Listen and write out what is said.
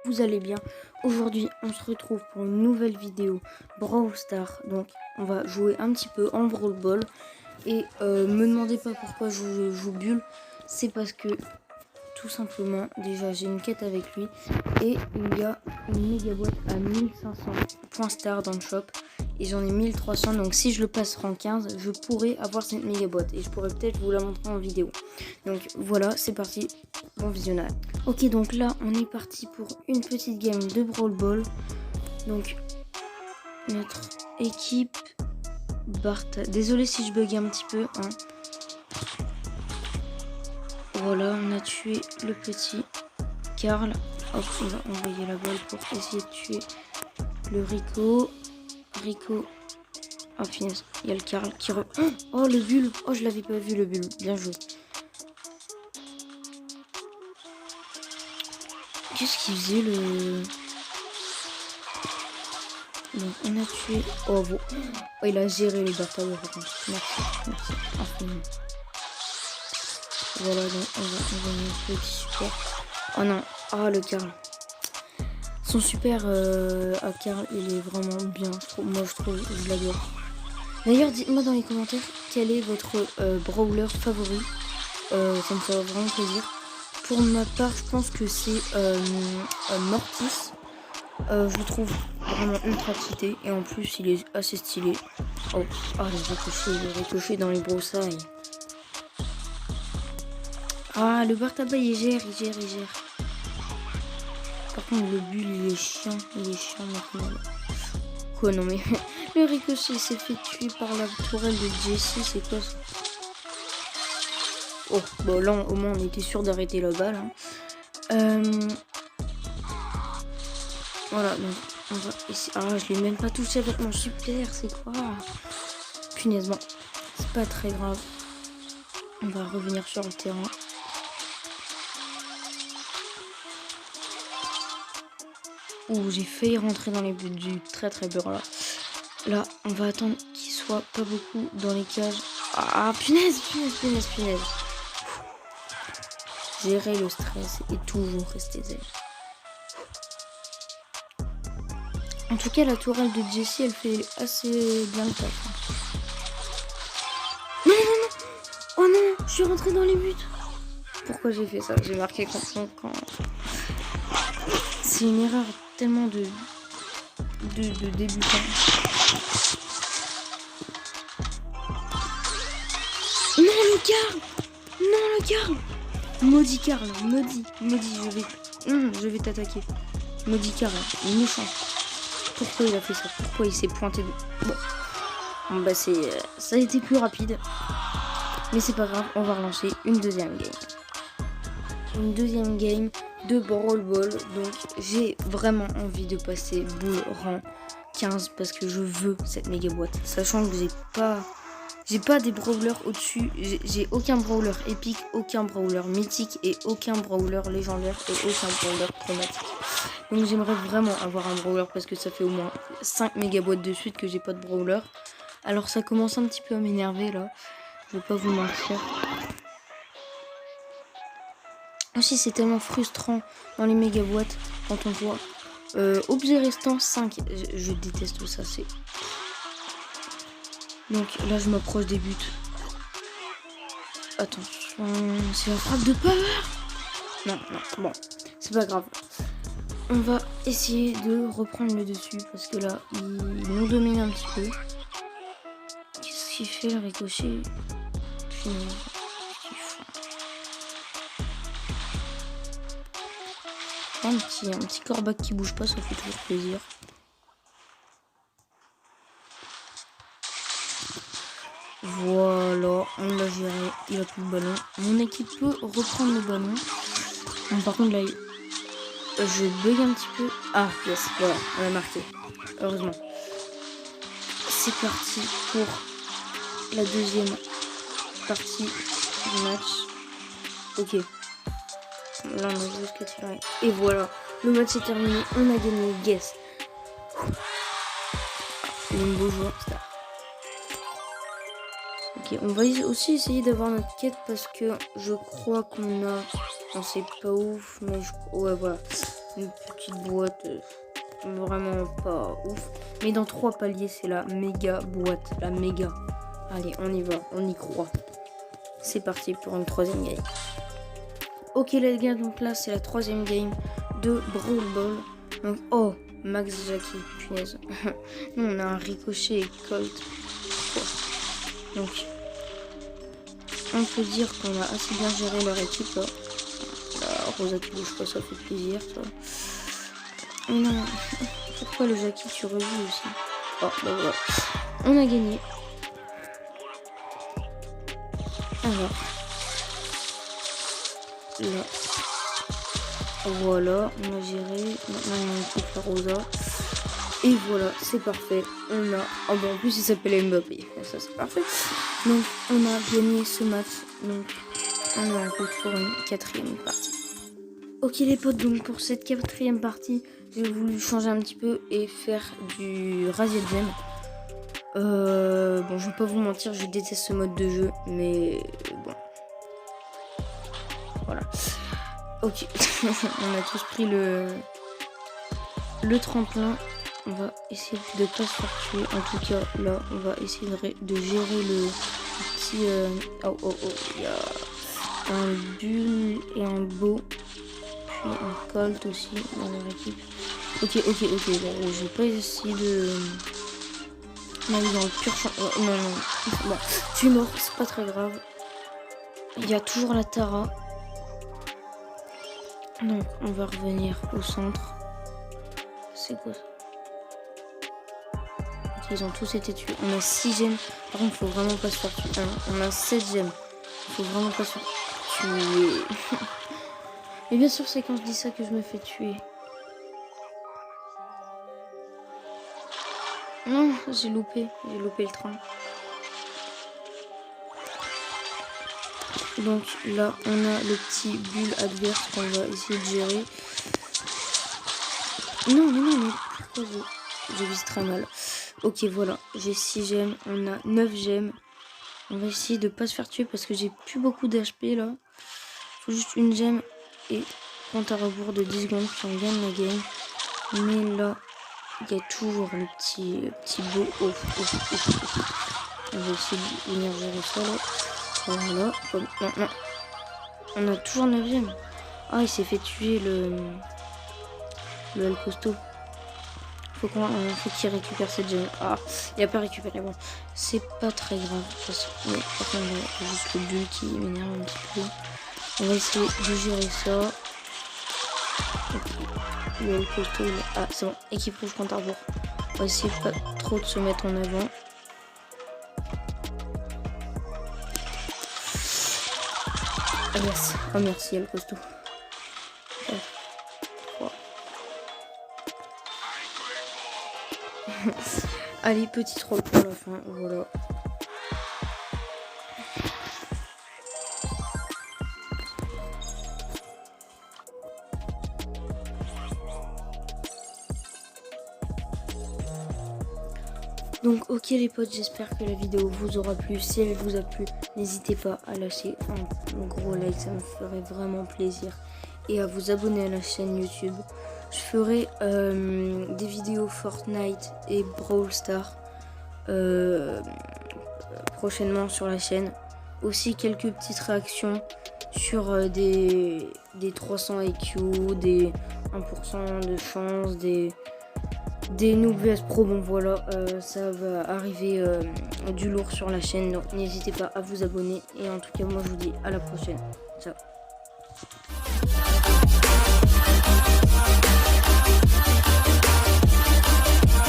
vous allez bien. Aujourd'hui, on se retrouve pour une nouvelle vidéo Brawl Stars. Donc, on va jouer un petit peu en Brawl Ball. Et me demandez pas pourquoi je joue Bull. C'est parce que, tout simplement, déjà, j'ai une quête avec lui. Et il y a une méga boîte à 1500 points star dans le shop. Et j'en ai 1300. Donc, si je le passe rang 15, je pourrais avoir cette méga boîte. Et je pourrais peut-être vous la montrer en vidéo. Donc, voilà, c'est parti. Bon visionnage. Ok, donc là, on est parti pour une petite game de Brawl Ball. Donc, notre équipe... Bart. Désolé si je bug un petit peu. Hein. Voilà, on a tué le petit Karl. Hop, on va envoyer la balle pour essayer de tuer le Rico. Rico. Oh finesse, il y a le Karl qui Oh le Bull. Oh, je l'avais pas vu le Bull. Bien joué. Qu'est-ce qu'il faisait le... Donc on a tué... Oh bon. Oh, il a géré les batailles. Merci, merci. Infiniment. Voilà, donc on va envoyer un petit super. Oh non, ah le Karl. Son super à Karl, il est vraiment bien. Moi je trouve, je l'adore. D'ailleurs, dites-moi dans les commentaires quel est votre brawler favori. Ça me fait vraiment plaisir. Pour ma part, je pense que c'est Mortis. Je le trouve vraiment ultra cheaté et en plus il est assez stylé. Oh, ah les ricochets dans les broussailles. Ah, le Bartaba il gère. Par contre le Bull il est chiant maintenant. Quoi non mais le ricochet s'est fait tuer par la tourelle de Jessie, c'est quoi ça? Oh, bon là au moins on était sûr d'arrêter la balle. Hein. Voilà, donc on va essayer. Ah, je l'ai même pas touché avec mon super, c'est quoi? Punaise, bon, c'est pas très grave. On va revenir sur le terrain. Ouh, j'ai failli rentrer dans les buts du très beurre là. Là, on va attendre qu'il soit pas beaucoup dans les cages. Ah, punaise. Gérer le stress et toujours rester zen. En tout cas, la tourelle de Jessie, elle fait assez bien le taf. Non. Oh non, je suis rentrée dans les buts. Pourquoi j'ai fait ça? J'ai marqué contre son camp. C'est une erreur tellement de débutant. Non, le Karl. Maudit Karl, maudit, je vais t'attaquer. Maudit Karl, méchant. Pourquoi il a fait ça? Pourquoi il s'est pointé de... Bon bah ça a été plus rapide. Mais c'est pas grave, on va relancer une deuxième game. Une deuxième game de Brawl Ball. Donc j'ai vraiment envie de passer Bull rang 15 parce que je veux cette méga boîte. Sachant que j'ai pas des brawlers au-dessus. J'ai aucun brawler épique, aucun brawler mythique et aucun brawler légendaire et aucun brawler chromatique. Donc j'aimerais vraiment avoir un brawler parce que ça fait au moins 5 méga boîtes de suite que j'ai pas de brawler. Alors ça commence un petit peu à m'énerver là. Je vais pas vous mentir. Aussi c'est tellement frustrant dans les méga boîtes quand on voit objet restant 5. Je déteste ça, c'est... Donc là je m'approche des buts. Attention, c'est la frappe de power. Non, bon, c'est pas grave. On va essayer de reprendre le dessus parce que là il nous domine un petit peu. Qu'est-ce qu'il fait le ricochet? Un petit corbac qui bouge pas, ça fait toujours plaisir. Voilà, on l'a géré, il a plus le ballon. Mon équipe peut reprendre le ballon. Bon, par contre là, je bug un petit peu. Ah yes, voilà, on a marqué. Heureusement. C'est parti pour la deuxième partie du match. Ok. Là on a juste qu'à tirer. Et voilà, le match est terminé, on a gagné, yes. Une beau joueur star. Ok, on va aussi essayer d'avoir notre quête parce que je crois qu'on a... Non, c'est pas ouf, mais ouais, voilà. une petite boîte vraiment pas ouf. Mais dans 3 paliers, c'est la méga boîte, la méga. Allez, on y va, on y croit. C'est parti pour une 3e game. Ok les gars, donc là c'est la 3e game de Brawl Ball. Donc, oh, Max Jackie, punaise. Nous on a un Ricochet et Colt. Donc, on peut dire qu'on a assez bien géré leur équipe là. La Rosa qui bouge pas, ça fait plaisir ça. Non, pourquoi le Jackie tu revis aussi? Oh, bah voilà. On a gagné. Alors, là, voilà, on a géré. Maintenant, on coupe la Rosa. Et voilà, c'est parfait. On a. Oh, bah en plus, il s'appelle Mbappé. Ça, c'est parfait. Donc, on a gagné ce match. Donc, on est en route pour une 4e partie. Ok, les potes, donc pour cette 4e partie, j'ai voulu changer un petit peu et faire du Raziel Gem. Bon, je vais pas vous mentir, je déteste ce mode de jeu, mais bon. Voilà. Ok, on a tous pris le tremplin. On va essayer de pas se faire tuer. En tout cas, là, on va essayer de gérer le petit... Oh, il y a un bull et un beau. Puis un Colt aussi dans leur équipe. Ok. Bon, je vais pas essayer de... Non, dans le pur champ. Non. Bon, tu es mort, c'est pas très grave. Il y a toujours la Tara. Donc, on va revenir au centre. C'est quoi ça? Ok, ils ont tous été tués. On a 6 gemmes. Par contre, il faut vraiment pas se faire tuer. On a 7 gemmes. Il faut vraiment pas se faire tuer. Mais bien sûr, c'est quand je dis ça que je me fais tuer. Non, j'ai loupé le train. Donc là, on a le petit bulle adverse qu'on va essayer de gérer. Non, mais pourquoi je vise très mal. Ok, voilà, j'ai 6 gemmes, on a 9 gemmes. On va essayer de pas se faire tuer parce que j'ai plus beaucoup d'HP là. Faut juste une gemme et compte à rebours de 10 secondes puis on gagne la game. Mais là, il y a toujours le petit beau. Oh. On va essayer de venir gérer ça là. Voilà. Non. On a toujours 9ème. Ah, il s'est fait tuer le El Costaud. Faut qu'il récupère cette gemme. Ah, il a pas récupéré. Bon, c'est pas très grave. Mais par contre, il y a juste le bulle qui m'énerve un petit peu. On va essayer de gérer ça. Okay. Le El Costaud, ah, c'est bon. Équipe rouge contre Arbour. On va essayer pas trop de se mettre en avant. Ah yes. Oh merci El Costaud. Allez, petit troll pour la fin, voilà. Donc ok les potes, j'espère que la vidéo vous aura plu. Si elle vous a plu, n'hésitez pas à lâcher un gros like, ça me ferait vraiment plaisir. Et à vous abonner à la chaîne YouTube. Je ferai des vidéos Fortnite et Brawl Stars prochainement sur la chaîne. Aussi quelques petites réactions sur des 300 IQ, des 1% de chance, des noobs vs pro. Bon voilà, ça va arriver du lourd sur la chaîne. Donc n'hésitez pas à vous abonner. Et en tout cas, moi je vous dis à la prochaine. Ciao.